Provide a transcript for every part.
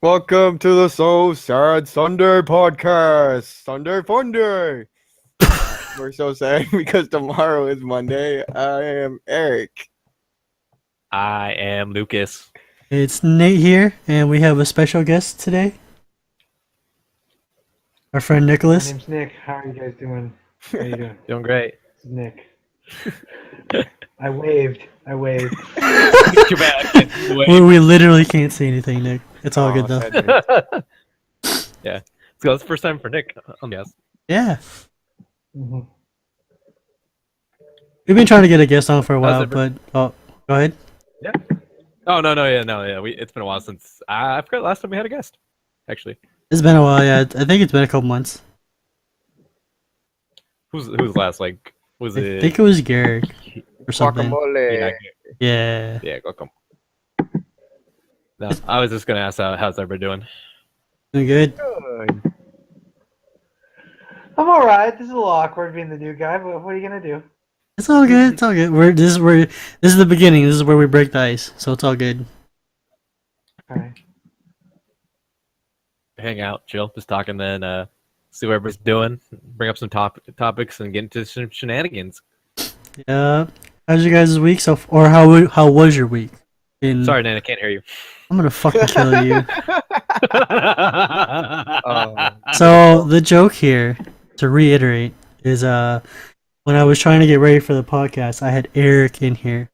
Welcome to the So Sad Sunday podcast. Sunday Funday. We're so sad because tomorrow is Monday. I am Eric. I am Lucas. It's Nate here, and we have a special guest today. Our friend My Nicholas. name's Nick. How are you guys doing? How you doing? Doing great. This is Nick. I waved. Too bad. I can't do the We literally can't say anything, Nick. It's all good though. sad news. Yeah. So that's the first time for Nick. Yes. Yeah, hmm we've been trying to get a guest on for a while, it but go ahead. Oh no, yeah. It's been a while since I forgot last time we had a guest. Actually, It's been a while. Yeah, I think it's been a couple months. who's last? Like, was I it? think it was Garrick or something. Guacamole. Yeah. Yeah. Welcome. No, I was just gonna ask how's everybody doing. Doing good. Good. I'm all right. This is a little awkward being the new guy, but what are you gonna do? It's all good. It's all good. This is the beginning. This is where we break the ice, so it's all good. Okay. Hang out, chill, just talk, and then see what everybody's doing. Bring up some topics and get into some shenanigans. Yeah. How's your guys' week or how was your week? Sorry, Nan, I can't hear you. I'm gonna fucking kill you. Oh, So the joke here, to reiterate, is when I was trying to get ready for the podcast, I had Eric in here,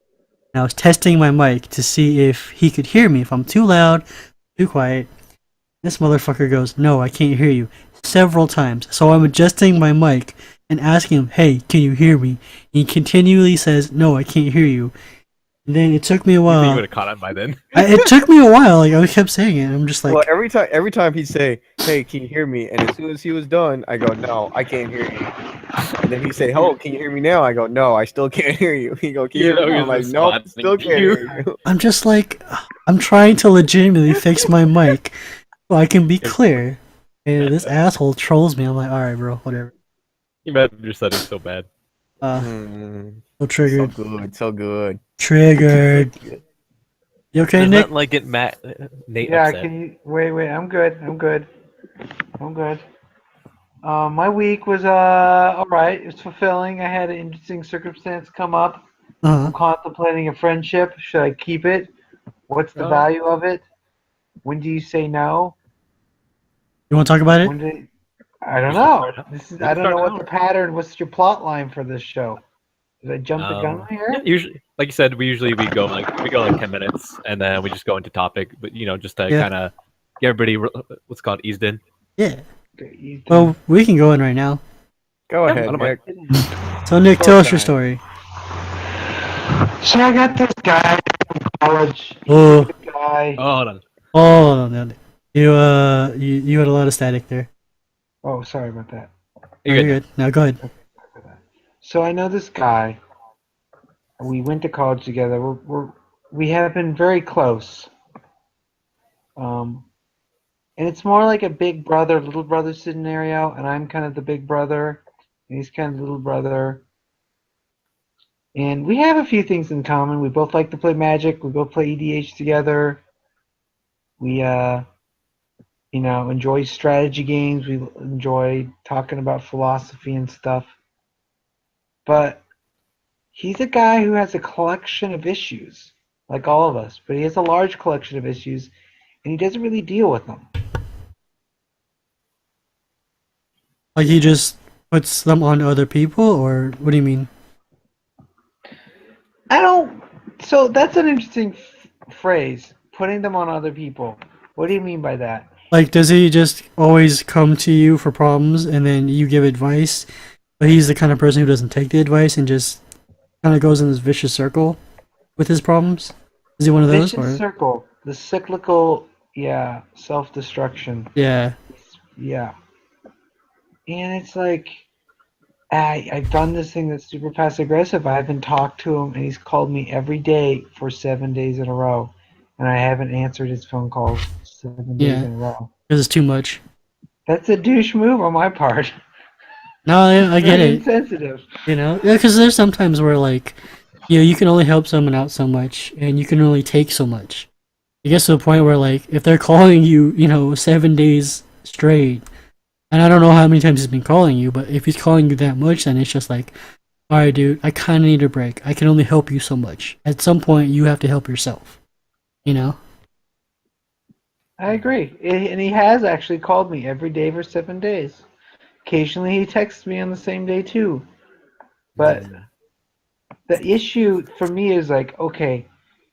and I was testing my mic to see if he could hear me, if I'm too loud, too quiet. This motherfucker goes, "No, I can't hear you," several times. So I'm adjusting my mic and asking him, "Hey, can you hear me?" He continually says, "No, I can't hear you." And then it took me a You while. would have caught on by then. It took me a while. Like I kept saying it. I'm just like, well, every time he'd say, "Hey, can you hear me?" and as soon as he was done, I go, "No, I can't hear you." And then he'd say, "Oh, can you hear me now?" I go, "No, I still can't hear you." He go, "Can you hear me?" I'm like, "Nope, still can't hear you." I'm just like, I'm trying to legitimately fix my mic so I can be clear. And this asshole trolls me. I'm like, alright, bro, whatever. You imagine your settings so bad. Mm, So so triggered. good, so good. Triggered. You okay, There's Nick? nothing like getting Nate Yeah. upset. Can you wait? I'm good. My week was all right. It was fulfilling. I had an interesting circumstance come up. Uh-huh. I'm contemplating a friendship. Should I keep it? What's the value of it? When do you say no? You want to talk about it? When do I don't know. I don't know what now. the pattern. What's your plot line for this show? Did I jump the gun here? Yeah, usually, like you said, we go like 10 minutes, and then we just go into topic. But just to Yeah. kind of get everybody what's called eased in. Yeah. Okay, you do- Well, we can go in right now. Go Yeah, ahead, I don't mind. Nick. So, Nick, tell us your Story story. So I got this guy from college. Oh, Good guy. Oh, hold on. oh, no, no. You had a lot of static there. Oh, sorry about that. You're You're good. good. Now, go ahead. So I know this guy. We went to college together. We have been very close. And it's more like a big brother, little brother scenario, and I'm kind of the big brother, and he's kind of the little brother. And we have a few things in common. We both like to play Magic. We both play EDH together. We enjoy strategy games. We enjoy talking about philosophy and stuff. But he's a guy who has a collection of issues, like all of us. But he has a large collection of issues, and he doesn't really deal with them. Like, he just puts them on other people, or what do you mean? I don't. So that's an interesting phrase, putting them on other people. What do you mean by that? Like, does he just always come to you for problems and then you give advice, but he's the kind of person who doesn't take the advice and just kind of goes in this vicious circle with his problems? Is he one of those? Vicious Or? circle, the cyclical, self-destruction. Yeah. Yeah. And it's like, I've done this thing that's super passive aggressive. I haven't talked to him, and he's called me every day for 7 days in a row, and I haven't answered his phone calls 7 days Yeah. in a row. Because it's too much. That's a douche move on my part. No, I get Very it. insensitive. Yeah, because there's sometimes where, like, you can only help someone out so much, and you can only take so much. it gets to the point where like if they're calling you, 7 days straight, and I don't know how many times he's been calling you, but if he's calling you that much, then it's just like, all right, dude, I kind of need a break. I can only help you so much. At some point, you have to help yourself. You know? I agree. And he has actually called me every day for 7 days. Occasionally he texts me on the same day too. But the issue for me is like, okay,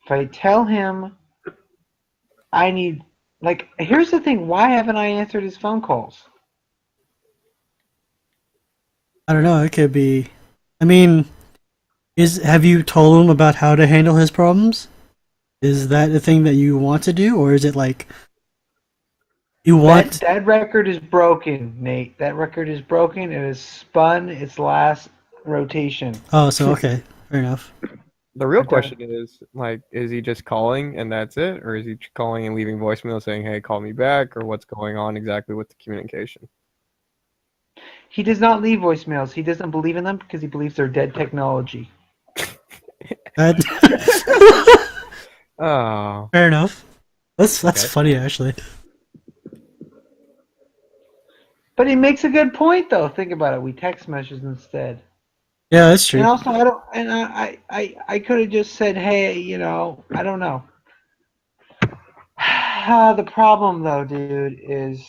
if I tell him I need, like, here's the thing, why haven't I answered his phone calls? I don't know. It could be. I mean, have you told him about how to handle his problems? Is that the thing that you want to do, or is it like you want? That record is broken, Nate. That record is broken. It has spun its last rotation. Oh, so okay, fair enough. The real question is, like, is he just calling and that's it? Or is he calling and leaving voicemail saying, hey, call me back? Or what's going on exactly with the communication? He does not leave voicemails. He doesn't believe in them because he believes they're dead technology. Oh. Fair enough. That's okay. Funny, actually. But he makes a good point, though. Think about it. We text messages instead. Yeah, that's true. And also, I could have just said, hey, I don't know. The problem, though, dude, is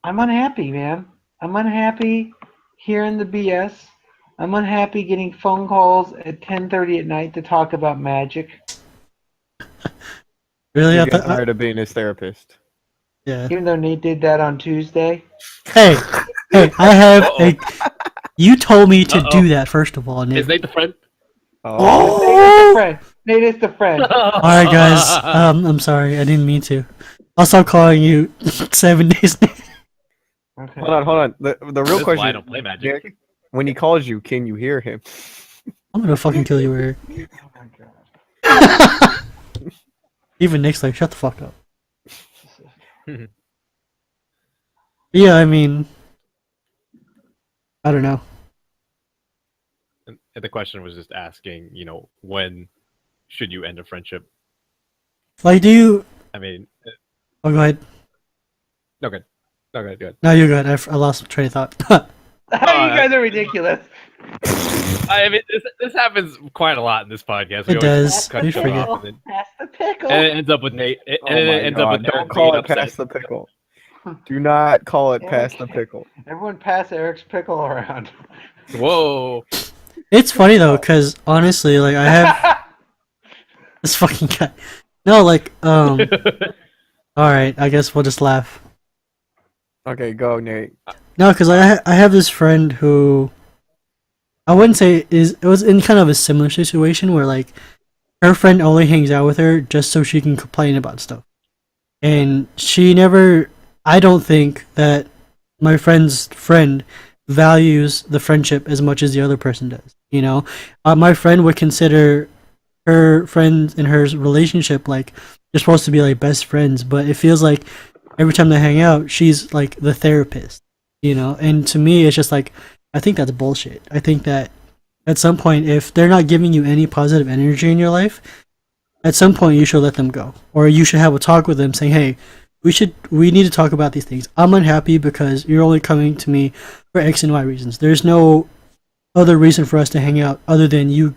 I'm unhappy, man. I'm unhappy hearing the BS. I'm unhappy getting phone calls at 10:30 at night to talk about magic. Really? You're tired of being his therapist. Yeah. Even though Nate did that on Tuesday. Hey, I have a... You told me to do that, first of all, Nate. Is Nate the friend? Oh! Nate is the friend. Nate is the friend. Alright, guys. I'm sorry. I didn't mean to. I'll stop calling you 7 days. Okay. Hold on. The real question why I don't play Magic. Nick, when he calls you, can you hear him? I'm gonna fucking kill you, Eric. Oh my god. Even Nick's like, shut the fuck up. Yeah, I mean, I don't know. And the question was just asking, when should you end a friendship? Like, do you... I mean... Oh, go ahead. No, good. No, good. No, you're good. I lost train of thought. You guys are ridiculous. I mean, this happens quite a lot in this podcast. It does. Pass the pickle. And it ends up with Nate. Don't call it pass the pickle. Do not call it pass the pickle. Everyone pass Eric's pickle around. Whoa. It's funny though, because honestly, like I have this fucking guy. No, like all right. I guess we'll just laugh. Okay, go, Nate. No, because I have this friend who I wouldn't say it was in kind of a similar situation where like her friend only hangs out with her just so she can complain about stuff, and she never. I don't think that my friend's friend values the friendship as much as the other person does. My friend would consider her friend and her relationship like they're supposed to be like best friends, but it feels like every time they hang out, she's like the therapist, And to me, it's just like I think that's bullshit. I think that at some point, if they're not giving you any positive energy in your life, at some point you should let them go, or you should have a talk with them, saying, "Hey, we need to talk about these things. I'm unhappy because you're only coming to me for X and Y reasons. There's no other reason for us to hang out other than you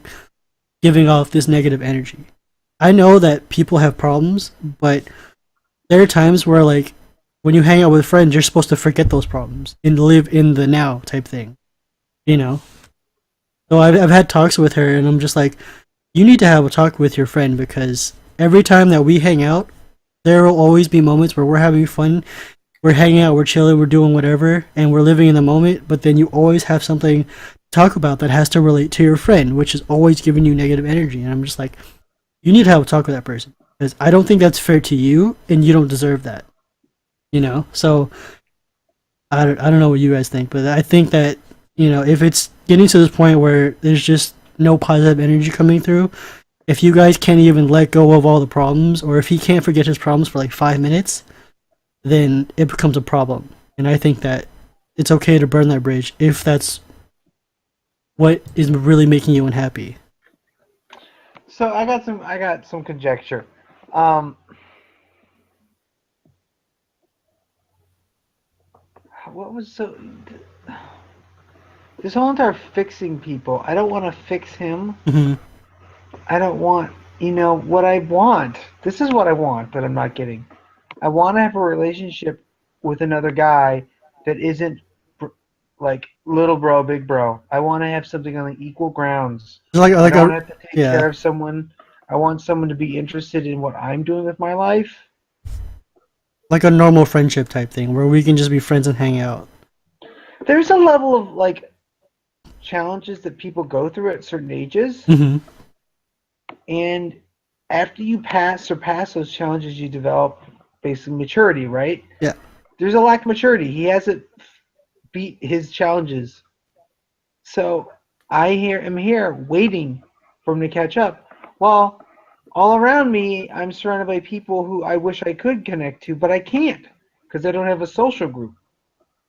giving off this negative energy." I know that people have problems, but there are times where like when you hang out with friends, you're supposed to forget those problems and live in the now type thing. So I've had talks with her and I'm just like, you need to have a talk with your friend because every time that we hang out, there will always be moments where we're having fun, we're hanging out, we're chilling, we're doing whatever, and we're living in the moment, but then you always have something to talk about that has to relate to your friend, which is always giving you negative energy. And I'm just like, you need to have a talk with that person. Because I don't think that's fair to you, and you don't deserve that. So I don't know what you guys think, but I think that, if it's getting to this point where there's just no positive energy coming through, if you guys can't even let go of all the problems, or if he can't forget his problems for like 5 minutes, then it becomes a problem. And I think that it's okay to burn that bridge if that's what is really making you unhappy. So I got some conjecture. What was so this whole entire fixing people? I don't want to fix him. Hmm. I don't want, what I want. This is what I want that I'm not getting. I want to have a relationship with another guy that isn't like little bro, big bro. I want to have something on the equal grounds. Like I don't a have to take yeah, care of someone. I want someone to be interested in what I'm doing with my life. like a normal friendship type thing where we can just be friends and hang out. There's a level of like challenges that people go through at certain ages, Hmm. and after you surpass those challenges, you develop basically maturity, right? Yeah. There's a lack of maturity. He hasn't beat his challenges. So am here waiting for him to catch up. Well, all around me, I'm surrounded by people who I wish I could connect to, but I can't because I don't have a social group.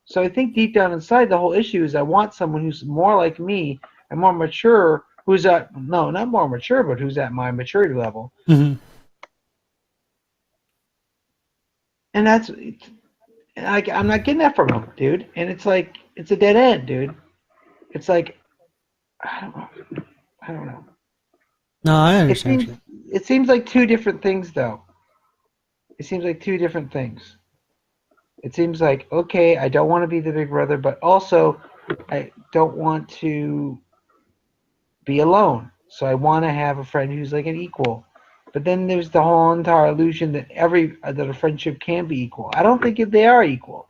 So I think deep down inside, the whole issue is I want someone who's more like me and more mature, who's at, no, not more mature, but who's at my maturity level. Hmm. And I'm not getting that from him, dude. And it's like, it's a dead end, dude. It's like, I don't know. No, I It understand seems you. it seems like two different things, though. It seems like two different things. It seems like, okay, I don't want to be the big brother, but also I don't want to be alone. So I want to have a friend who's like an equal. But then there's the whole entire illusion that that a friendship can be equal. I don't think they are equal.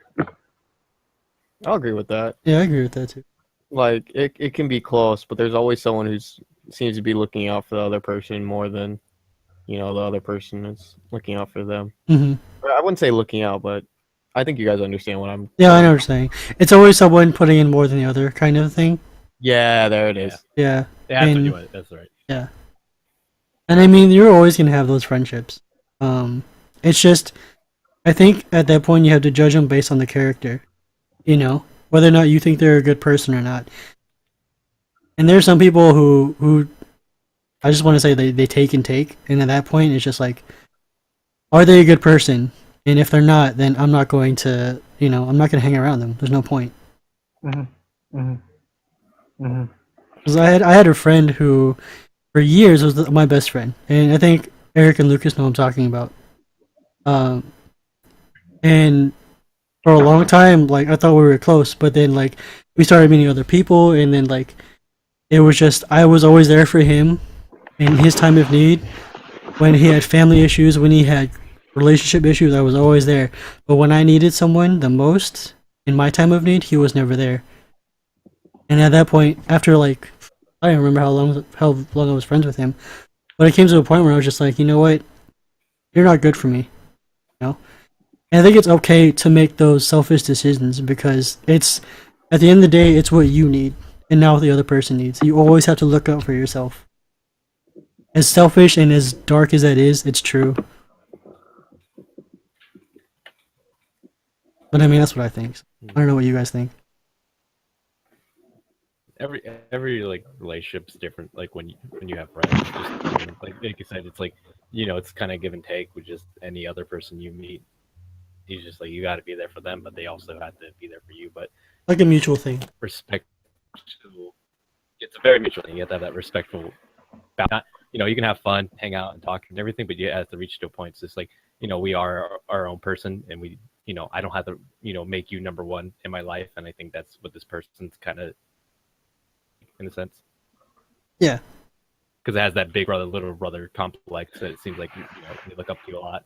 I'll agree with that. Yeah, I agree with that too. Like it can be close, but there's always someone who seems to be looking out for the other person more than the other person is looking out for them. Hmm. I wouldn't say looking out, but I think you guys understand what I'm. Yeah, I saying. know what you're saying. It's always someone putting in more than the other kind of thing. Yeah, there it is. Yeah. Yeah, that's what And you want. That's right. yeah. And I mean, you're always gonna have those friendships. It's just, I think at that point you have to judge them based on the character, whether or not you think they're a good person or not. And there's some people who I just want to say they take and take, and at that point it's just like, are they a good person? And if they're not, then I'm not going to, I'm not going to hang around them. There's no point. Mm-hmm. Mm-hmm. Mm-hmm. Because I had a friend who, for years, was my best friend, and I think Eric and Lucas know what I'm talking about. Um, and for a long time, like I thought we were close, but then like we started meeting other people, and then like it was just I was always there for him in his time of need. When he had family issues, when he had relationship issues, I was always there. But when I needed someone the most in my time of need, he was never there. And at that point, after like I don't remember how long I was friends with him, but it came to a point where I was just like, you know what, you're not good for me, you know. And I think it's okay to make those selfish decisions because it's at the end of the day, it's what you need and not what the other person needs. You always have to look out for yourself. As selfish and as dark as that is, it's true. But I mean, that's what I think. I don't know what you guys think. Every like relationship's different. Like when you have friends, just like you said, it's like it's kind of give and take with just any other person you meet. It's just like you got to be there for them, but they also have to be there for you. But Like a mutual thing. respect, it's a very mutual thing. You have to have that respectful. Not, you can have fun, hang out, and talk and everything, but you have to reach to a point. It's just like we are our own person, and we I don't have to make you number one in my life, and I think that's what this person's kind of in a sense. Yeah. Because it has that big brother, little brother complex that it seems like they look up to you a lot.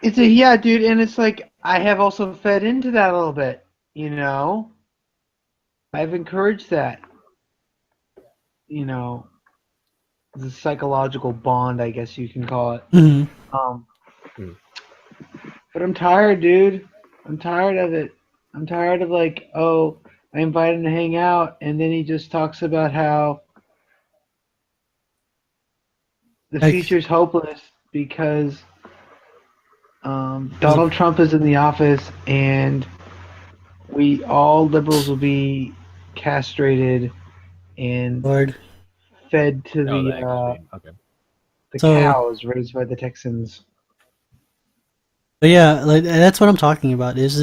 Yeah, dude, and it's like I have also fed into that a little bit. I've encouraged that. The psychological bond, I guess you can call it. Hmm. But I'm tired, dude. I'm tired of it. I'm tired of like, oh, I invite him to hang out, and then he just talks about how the future's hopeless because Donald Trump is in the office, and all liberals will be castrated and Lord. fed to Oh, the the extreme. Okay. The So- cows raised by the Texans. But yeah, like that's what I'm talking about. Is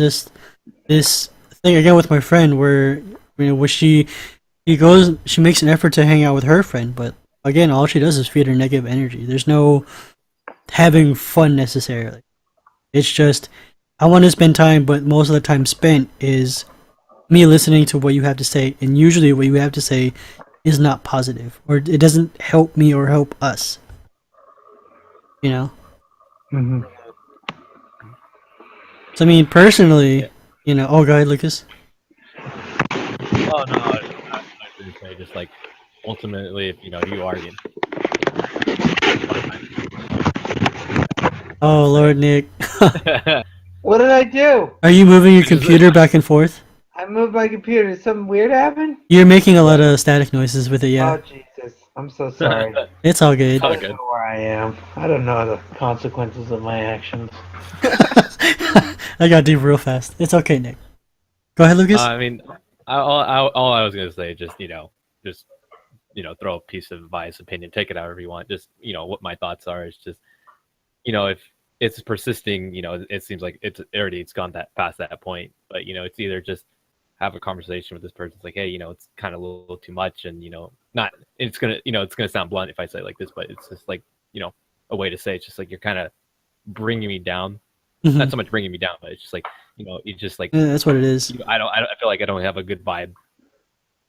this thing again with my friend where where she makes an effort to hang out with her friend, but again, all she does is feed her negative energy. There's no having fun necessarily. It's just I want to spend time, but most of the time spent is me listening to what you have to say, and usually what you have to say is not positive, or it doesn't help me or help us. You know. Mm-hmm. So I mean, personally, Oh, go ahead, Lucas. Oh no, I was going to say just like ultimately, if you are getting. Oh Lord, Nick, What did I do? are you moving your Which is computer back and forth? I moved my computer. Did something weird happen? You're making a lot of static noises with it. Yeah, Oh Jesus! I'm so sorry. it's all good. It's all I don't good. know where I am. I don't know the consequences of my actions. I got deep real fast. It's okay, Nick. Go ahead, Lucas. I mean, all I was gonna say, just throw a piece of advice, opinion, take it however you want. Just what my thoughts are is just if it's persisting, it seems like it's gone past that point. But it's either just have a conversation with this person. It's like, hey, it's kind of a little too much, and not. It's gonna sound blunt if I say it like this, but it's just like a way to say it's just like you're kind of bringing me down. Mhm. Not so much bringing me down, but it's just like it's just like Yeah, that's what it is. I feel like I don't have a good vibe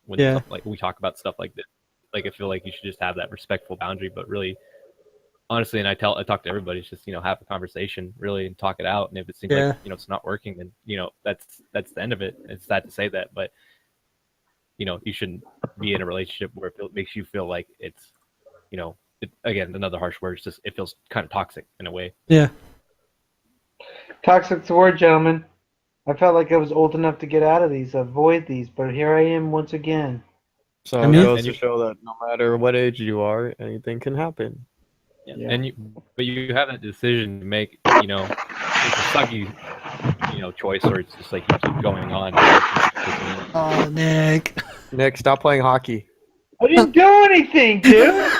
when Yeah. like we talk about stuff like this. Like I feel like you should just have that respectful boundary, but really, honestly, and I talk to everybody, it's just have a conversation really and talk it out. And if it seems like it's not working, then that's the end of it. It's sad to say that, but you shouldn't be in a relationship where it makes you feel like it's again, another harsh word. It's just it feels kind of toxic in a way. Yeah. Toxic's the word, gentlemen. I felt like I was old enough to get out of these, avoid these, but here I am once again. So I mean- it goes to show that no matter what age you are, anything can happen. Yeah. And but you have that decision to make. It's a sucky, choice, or it's just like you keep going on. Oh, Nick. Nick, stop playing hockey. I didn't do anything, dude.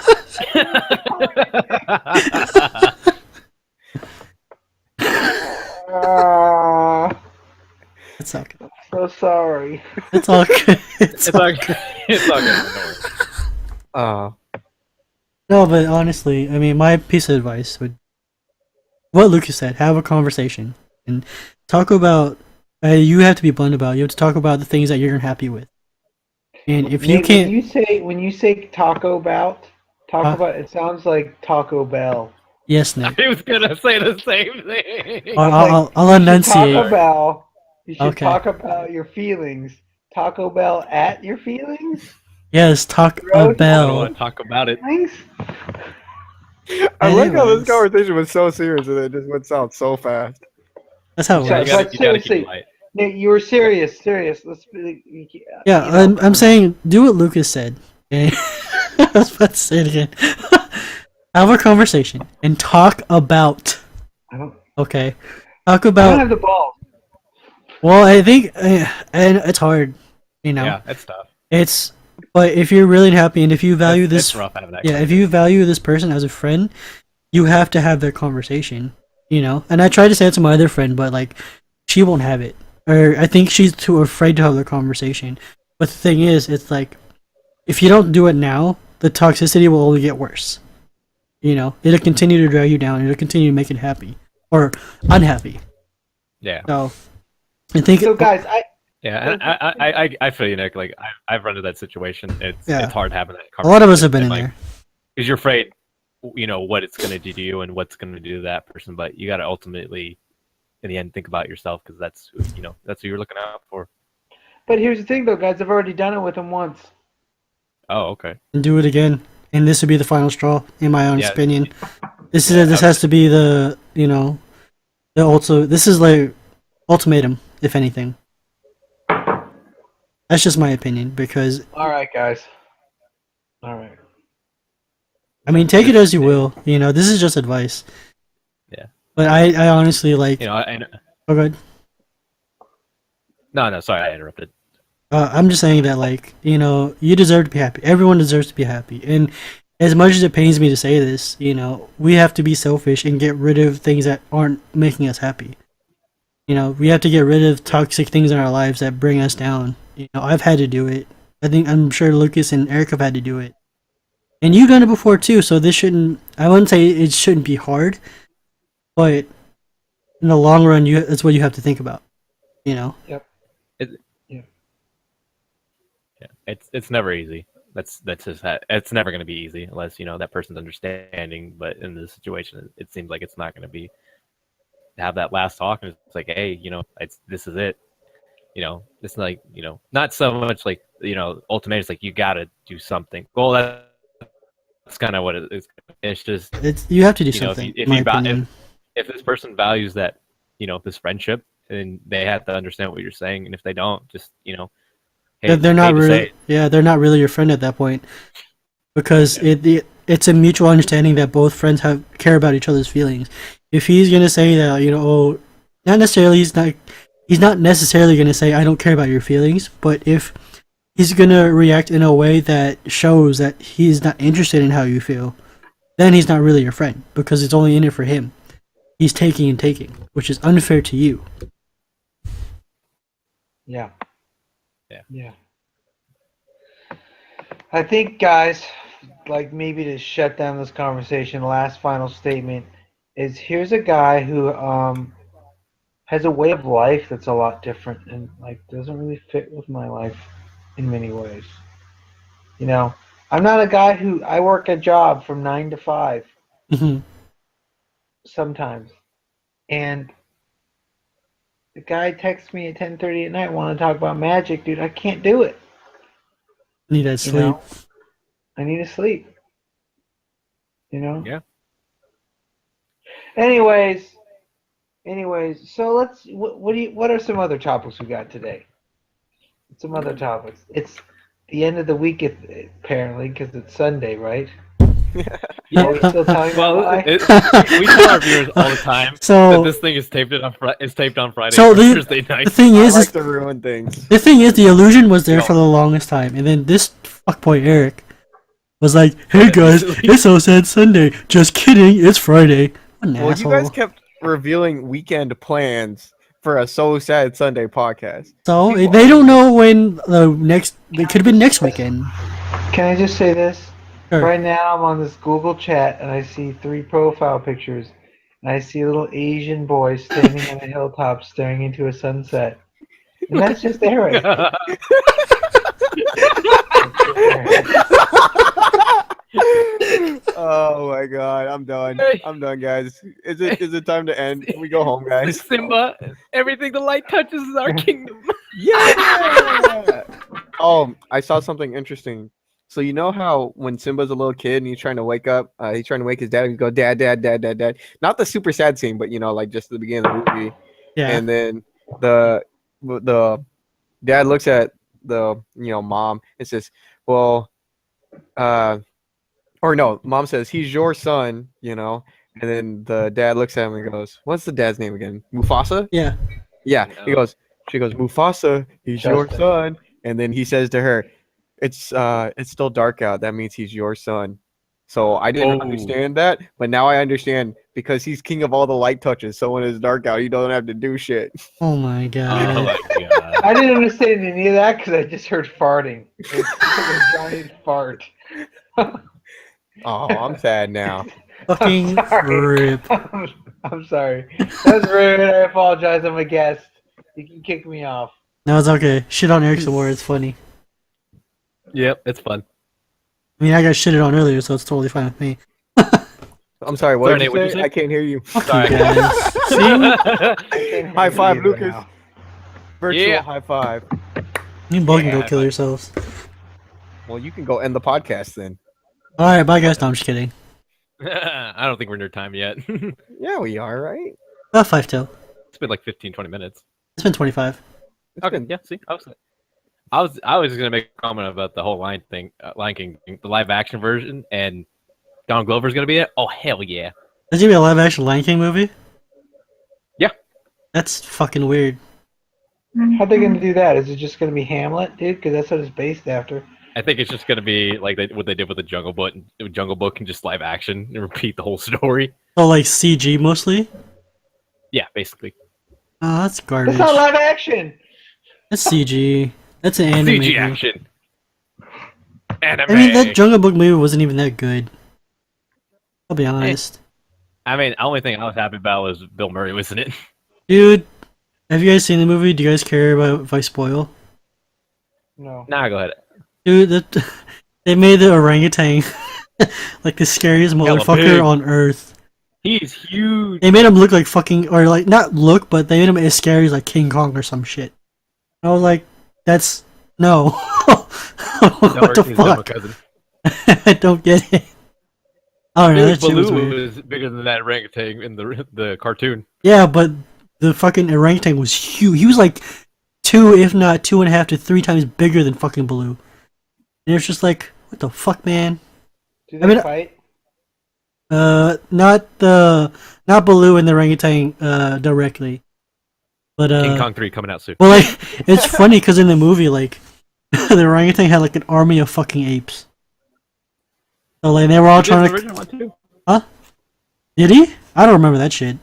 It's okay. So sorry. It's all good. It's It's all good. It's all good. No, but honestly, I mean, my piece of advice would, what Lucas said, have a conversation and talk about. You have to be blunt about. You have to talk about the things that you're unhappy with. And if you Nick, can't, when you say talk about, it sounds like Taco Bell. yes, Nick. I was gonna say the same thing. I'll enunciate. Taco Bell. You should Okay. talk about your feelings. Taco Bell at your feelings? Yes, talk Bro, I don't Bell. want to talk about it. Feelings? I like how Anyways. this conversation was so serious and it just went south so fast. That's how it Yeah, You works. gotta, but you gotta keep seriously, it light. Nick, you were serious. Let's Yeah, I'm saying do what Lucas said. Okay? I was about to say it again. Have a conversation and talk about. I don't Okay, talk I don't about. have the balls. Well, I think, and it's hard. Yeah, it's tough. It's. But if you're really happy and if you value It's this, rough having that. yeah, if you value this person as a friend, you have to have that conversation. And I tried to say it to my other friend, but like, she won't have it, or I think she's too afraid to have the conversation. But the thing is, it's like, if you don't do it now, the toxicity will only get worse. It'll continue to drag you down. It'll continue to make it happy or unhappy. Yeah. So, I think. So guys, Yeah, and I feel you, Nick. Like I've run into that situation. It's hard having that a conversation. lot of us have been in there. Because you're afraid, what it's going to do to you and what's going to do to that person. But you got to ultimately, in the end, think about yourself because that's who you're looking out for. but here's the thing though, guys. I've already done it with him once. Oh, okay. And do it again, and this would be the final straw, in my honest Yeah. opinion. This has to be the this is like ultimatum, if anything. That's just my opinion because All right, guys. All right. I mean, take it as you will. This is just advice. Yeah. But I honestly like. And Oh, good. no, sorry, I interrupted. I'm just saying that, like, you deserve to be happy. Everyone deserves to be happy. And as much as it pains me to say this, we have to be selfish and get rid of things that aren't making us happy. We have to get rid of toxic things in our lives that bring us down. I've had to do it. I'm sure Lucas and Eric have had to do it. And you've done it before too, so I wouldn't say it shouldn't be hard, but in the long run, that's what you have to think about, Yep. Yeah, it's never easy. That's just it's never going to be easy unless that person's understanding. But in this situation, it seems like it's not going to be. Have that last talk, and it's like, hey, this is it. It's like not so much like ultimately, it's like you got to do something. Well, that's kind of what it is. It's just you have to do something. If this person values that this friendship, and they have to understand what you're saying, and if they don't, just hey, they're not really they're not really your friend at that point, because it's a mutual understanding that both friends care about each other's feelings. If he's gonna say that not necessarily he's not necessarily gonna say I don't care about your feelings, but if he's gonna react in a way that shows that he's not interested in how you feel, then he's not really your friend, because it's only in it for him. He's taking and taking, which is unfair to you. Yeah. Yeah. Yeah. I think, guys, like maybe to shut down this conversation, last final statement is here's a guy who has a way of life that's a lot different and like doesn't really fit with my life in many ways. I'm not a guy I work a job from 9 to 5 sometimes, and the guy texts me at 10:30 at night, want to talk about magic, dude. I can't do it. Need that sleep. I need to sleep. Yeah. Anyways, so what are some other topics we got today? Some other topics. It's the end of the week apparently because it's Sunday, right? Are we still telling we tell our viewers all the time that this thing is taped on Friday or Thursday night. The thing is, I like to ruin things. The thing is, the illusion was there for the longest time, and then this fuckboy Eric was like, "Hey guys, it's So Sad Sunday. Just kidding, it's Friday." Well, you guys kept revealing weekend plans for a So Sad Sunday podcast. So they don't know when it could have been next weekend. Can I just say this? Sure. Right now I'm on this Google chat and I see 3 profile pictures. And I see a little Asian boy standing on a hilltop staring into a sunset. And that's just Eric. Oh my god, I'm done. I'm done, guys. Is it time to end? Can we go home, guys? Simba, everything the light touches is our kingdom. Yeah. Oh, I saw something interesting. So you know how when Simba's a little kid and he's trying to wake up, he's trying to wake his dad, and he go, "Dad, dad, dad, dad, dad." Not the super sad scene, but like just the beginning of the movie. Yeah. And then the dad looks at the mom and says, "Well, or no, mom says he's your son, and then the dad looks at him and goes, "What's the dad's name again? Mufasa?" Yeah. Yeah. She goes, "Mufasa, he's your son." And then he says to her, It's still dark out. That means he's your son." So I didn't understand that, but now I understand because he's king of all the light touches. So when it's dark out, you don't have to do shit. Oh my god. Oh my god. I didn't understand any of that because I just heard farting. It was like a giant fart. Oh, I'm sad now. Fucking rip. I'm sorry. That's rude. I apologize. I'm a guest. You can kick me off. No, it's okay. Shit on Eric some more. It's funny. Yep, it's fun. I mean, I got shitted on earlier, so it's totally fine with me. I'm sorry, what did you say? I can't hear you. Sorry, guys. See? High five, Lucas. Virtual high five. You both can go kill yourselves. Well, you can go end the podcast then. Alright, bye guys. No, I'm just kidding. I don't think we're near time yet. Yeah, we are, right? About 5 till. It's been like 15-20 minutes. It's been 25. Okay, yeah, see? I was gonna make a comment about the whole Lion King thing, the live action version, and Donald Glover's gonna be it. Oh hell yeah! There's gonna be a live action Lion King movie? Yeah. That's fucking weird. How are they gonna do that? Is it just gonna be Hamlet, dude? Because that's what it's based after. I think it's just gonna be like what they did with the Jungle Book, and just live action and repeat the whole story. Oh, like CG mostly. Yeah, basically. Oh, that's garbage. That's not live action. That's CG. That's an anime. CG action. Anime. I mean, that Jungle Book movie wasn't even that good. I'll be honest. I mean, the only thing I was happy about was Bill Murray was in it. Dude, have you guys seen the movie? Do you guys care about if I spoil? No. Nah, go ahead. Dude, they made the orangutan like the scariest motherfucker big. on earth. He's huge. They made him look like fucking, or like, not look, but they made him as scary as like King Kong or some shit. I was like, that's, no. What the fuck? I don't get it. I don't know, that shit was Baloo weird. was bigger than that orangutan in the cartoon. Yeah, but the fucking orangutan was huge. He was like 2, if not 2.5 to 3 times bigger than fucking Baloo. And it's just like, what the fuck, man? Do they fight? Not Baloo and the orangutan directly, but King Kong 3 coming out soon. well, like it's funny because in the movie, like the orangutan had like an army of fucking apes. So like they were all trying to. Original one too. Huh? Did he? I don't remember that shit.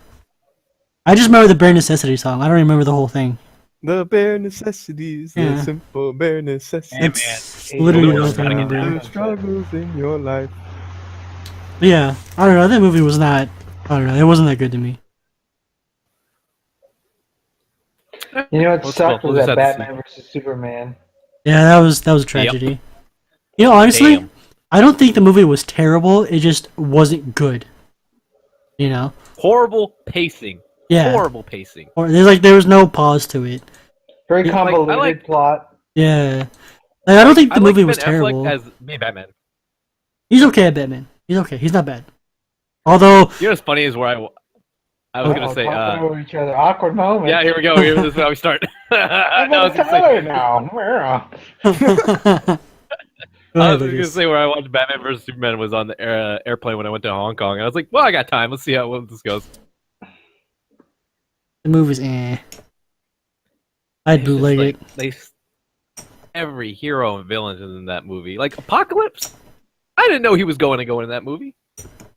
I just remember the Bare Necessity song. I don't remember the whole thing. The bare necessities, Yeah. the simple bare necessities. It's literally Baloo all was I gotta get remember. The struggles in your life. But yeah, I don't know. That movie was not. I don't know. It wasn't that good to me. You know what What's sucked cool? was We'll that just have to Batman versus Superman. Yeah, that was a tragedy. You know, honestly, Damn. I don't think the movie was terrible. It just wasn't good. You know? Horrible pacing. Yeah. Horrible pacing. Or there was no pause to it. Very Yeah, convoluted I like- plot. Yeah. Like, I don't think the movie was Ben terrible. Affleck as me, Batman. He's okay at Batman. He's okay. He's not bad. Although, You know what's funny is where I was gonna say. Talking over each other. Awkward moment. Yeah, here we go. This is how we start. I'm No, I was gonna gonna tell her say, now. go I ahead, was gonna Lucas. say where I watched Batman vs Superman was on the airplane when I went to Hong Kong. And I was like, well, I got time. Let's see how this goes. The movie's eh. I'd It's just bootleg like, it. every hero and villain is in that movie. Like Apocalypse, I didn't know he was going to go in that movie.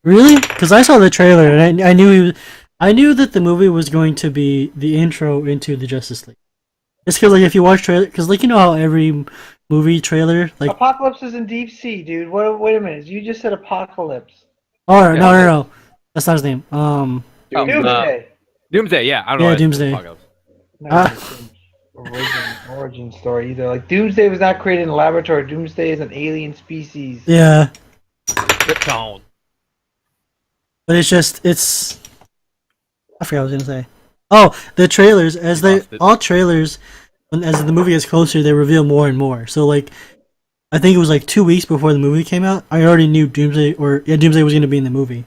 Really? Because I saw the trailer and I knew I knew that the movie was going to be the intro into the Justice League. It's because like if you watch trailer, because like you know how every movie trailer like Apocalypse is in Deep Sea, dude. Wait a minute. You just said Apocalypse. oh no, that's not his name. Doomsday. Doomsday, yeah, I don't know. Yeah, why I said Doomsday. Apocalypse. No, origin story either. Like Doomsday was not created in a laboratory. Doomsday is an alien species. yeah, Krypton. but it's. I forgot what I was gonna say. Oh, the trailers as they lost it. all trailers, as the movie gets closer, they reveal more and more. So like, I think it was like 2 weeks before the movie came out. I already knew Doomsday was gonna be in the movie,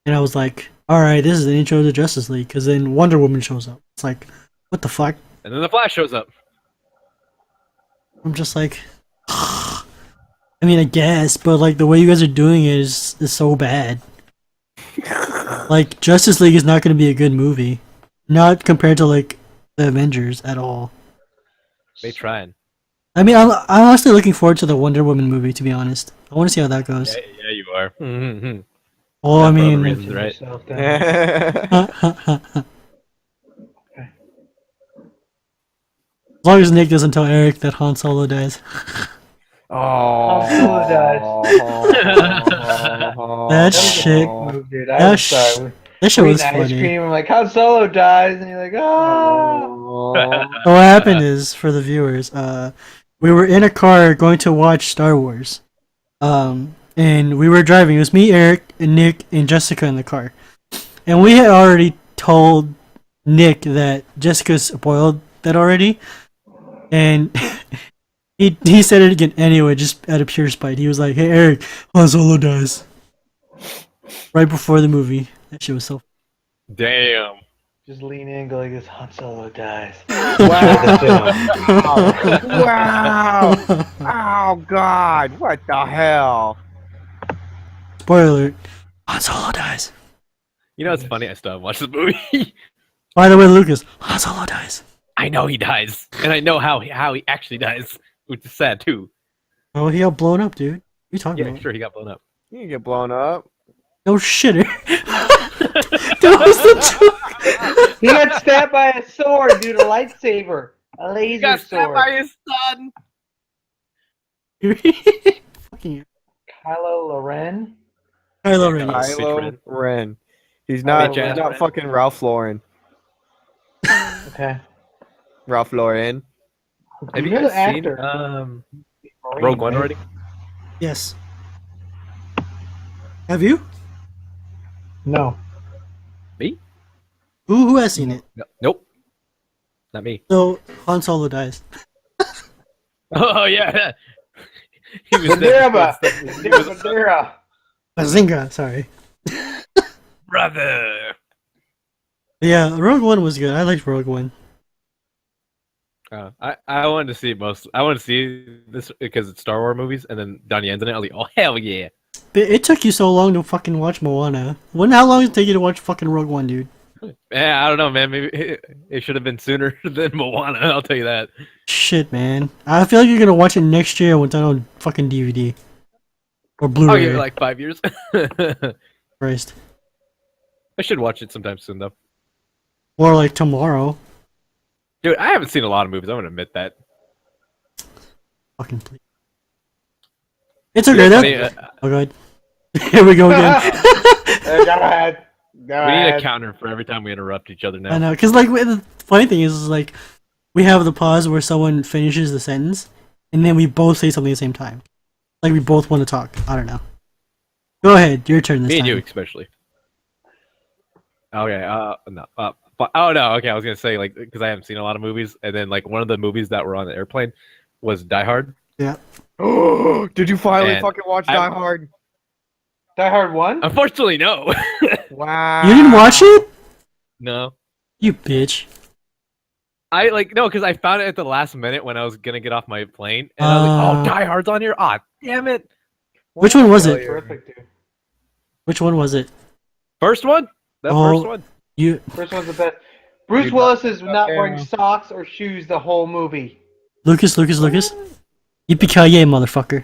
and I was like, all right, this is the intro to Justice League. Because then Wonder Woman shows up. It's like, what the fuck? And then the Flash shows up. I'm just like, I mean, I guess, but like the way you guys are doing it is so bad. Like Justice League is not going to be a good movie, not compared to like the Avengers at all. They trying. I mean, I'm honestly looking forward to the Wonder Woman movie. To be honest, I want to see how that goes. Yeah, you are. Mm-hmm. Well, I For other mean, reasons, right? Yourself down. as long as Nick doesn't tell Eric that Han Solo dies. Oh. That was a shit. dick move, dude. That I'm sh- sorry. That shit We're was eating ice funny. cream. I'm like, Han Solo dies, and you're like, oh. So what happened is, for the viewers, we were in a car going to watch Star Wars. And we were driving. It was me, Eric, and Nick, and Jessica in the car. And we had already told Nick that Jessica spoiled that already. And he said it again anyway, just out of pure spite. He was like, hey, Eric, Han Solo dies. Right before the movie. That shit was so... Damn. Just lean in and go like this, Han Solo dies. Wow! Oh God! What the hell? Spoiler alert. Han Solo dies. You know what's funny? I still haven't watched the movie. By the way, Lucas, Han Solo dies. I know he dies, and I know how he actually dies, which is sad too. Oh, he got blown up, dude. What are you talking Yeah, about? sure, he got blown up. You can get blown up. No shitter. That was the He got stabbed by a sword, dude, a lightsaber. A laser He got stabbed sword. by his son. joke. Fucking Kylo Loren? Kylo Yeah, Ren. Kylo. Yes. Bitch Kylo Ren. Ren. He's Oh, not. bitch He's ass not Ren. fucking Ralph Lauren. Okay. Ralph Lauren. Have you You're guys the seen actor. Rogue Marine, One right? already? Yes. Have you? No. Me? Who has seen it? No. Nope. Not me. So Han Solo dies. Oh yeah. He was Madeira! dead before he was Madeira! Bazinga. Sorry. brother. Yeah, Rogue One was good. I liked Rogue One. I wanted to see most. I wanted to see this because it's Star Wars movies, and then Donnie Yen's in it. I was like, oh hell yeah! It took you so long to fucking watch Moana. How long did it take you to watch fucking Rogue One, dude? Yeah, I don't know, man. Maybe it should have been sooner than Moana. I'll tell you that. Shit, man. I feel like you're gonna watch it next year when it's on fucking DVD. Or I'll Blu-ray. give it like 5 years. I Christ. should watch it sometime soon, though. Or like tomorrow. Dude, I haven't seen a lot of movies. I'm gonna admit that. Fucking please. It's okay. You know, That... funny, Oh god. Here we go again. Go ahead. Go we need a ahead. counter for every time we interrupt each other now. I know, cause like the funny thing is like we have the pause where someone finishes the sentence, and then we both say something at the same time. Like we both want to talk. I don't know. Go ahead, your turn this Me time. and you, especially. Okay. No. But, oh no. Okay, I was gonna say like because I haven't seen a lot of movies, and then like one of the movies that were on the airplane was Die Hard. Yeah. Did you finally And fucking watch Die Hard? Die Hard 1? Unfortunately, no. Wow. You didn't watch it? No. You bitch. I no, because I found it at the last minute when I was gonna get off my plane, and I was like, "Oh, Die Hard's on here! Ah, damn it!" Which one was it? Terrific, dude. Which one was it? First one, that Oh. first one. You. First one's the best. Bruce Dude, Willis is not yeah. wearing socks or shoes the whole movie. Lucas. Yippee-ki-yay, motherfucker.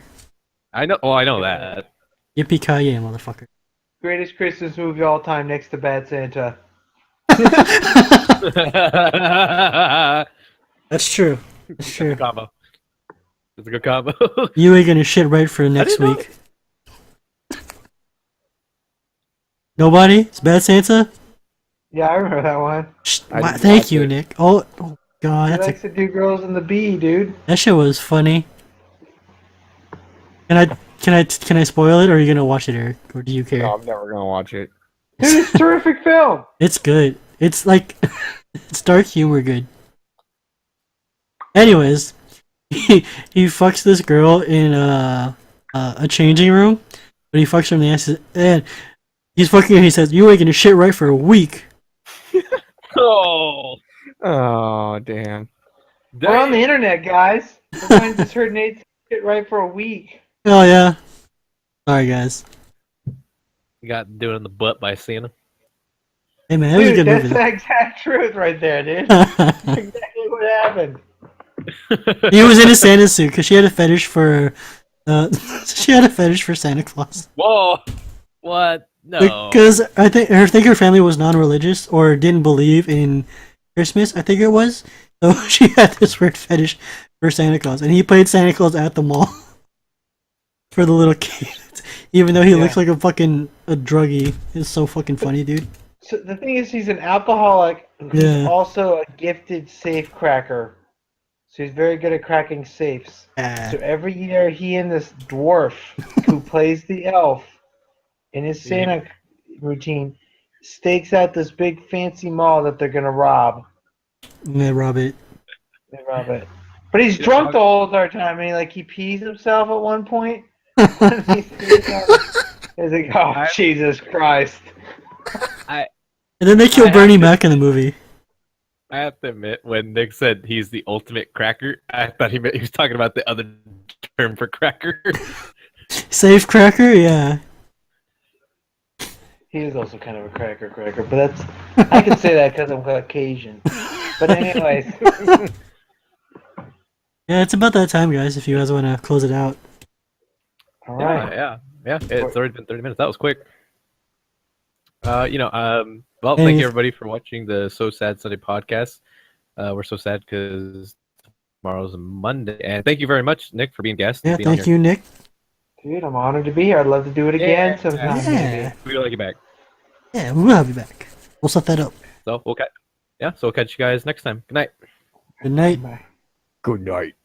I know. Oh, I know that. Yippee-ki-yay, motherfucker. Greatest Christmas movie of all time next to Bad Santa. That's true. That's true. Combo. It's a good combo. You ain't gonna shit right for next didn't know week. Nobody? It's Bad Santa? Yeah, I remember that one. I didn't Thank watch you, it. Nick. Oh god, He that's likes to do Girls in the Bee, dude. that shit was funny. Can I spoil it, or are you gonna watch it, Eric? Or do you care? No, I'm never gonna watch it. Dude, it's a terrific film. It's good. It's like it's dark humor good. Anyways, he fucks this girl in a changing room, but he fucks her in the ass, and he's fucking her. He says, "You ain't gonna shit right for a week." Oh, Oh damn. We're on the internet, guys. Sometimes just heard Nate say shit right for a week. Oh yeah. Sorry guys. You got doing in the butt by Santa. Hey man, that was a Dude, good that's movie. the exact truth right there, dude. That's exactly what happened. He was in a Santa suit because she had a fetish for Santa Claus. Whoa! What? No. Because I think her family was non-religious or didn't believe in Christmas. I think it was. So she had this weird fetish for Santa Claus, and he played Santa Claus at the mall for the little kids, even though he looks like a druggie. It's so fucking funny, dude. So the thing is, he's an alcoholic who's Yeah. also a gifted safe cracker. So he's very good at cracking safes. So every year, he and this dwarf who plays the elf in his Santa routine stakes out this big fancy mall that they're gonna rob. Yeah, rob it. They rob it. But he's drunk the whole entire time, and he pees himself at one point. He's like, oh, Jesus Christ. And then they kill Bernie Mac in the movie. I have to admit, when Nick said he's the ultimate cracker, I thought he was talking about the other term for cracker. Safe cracker, yeah. He is also kind of a cracker, but that's... I can say that because I'm Caucasian. But anyways, Yeah, it's about that time, guys. If you guys want to close it out. All right. Yeah. It's already been 30 minutes. That was quick. Well, Hey. thank you everybody for watching the So Sad Sunday podcast. We're so sad because tomorrow's a Monday, and thank you very much, Nick, for being guest. Yeah, and being on thank you, Nick. Dude, I'm honored to be here. I'd love to do it again sometime. Yeah. Maybe. We'd like you back. Yeah, we'll have you back. We'll set that up. So we'll catch you guys next time. Good night. Good night. Bye. Good night.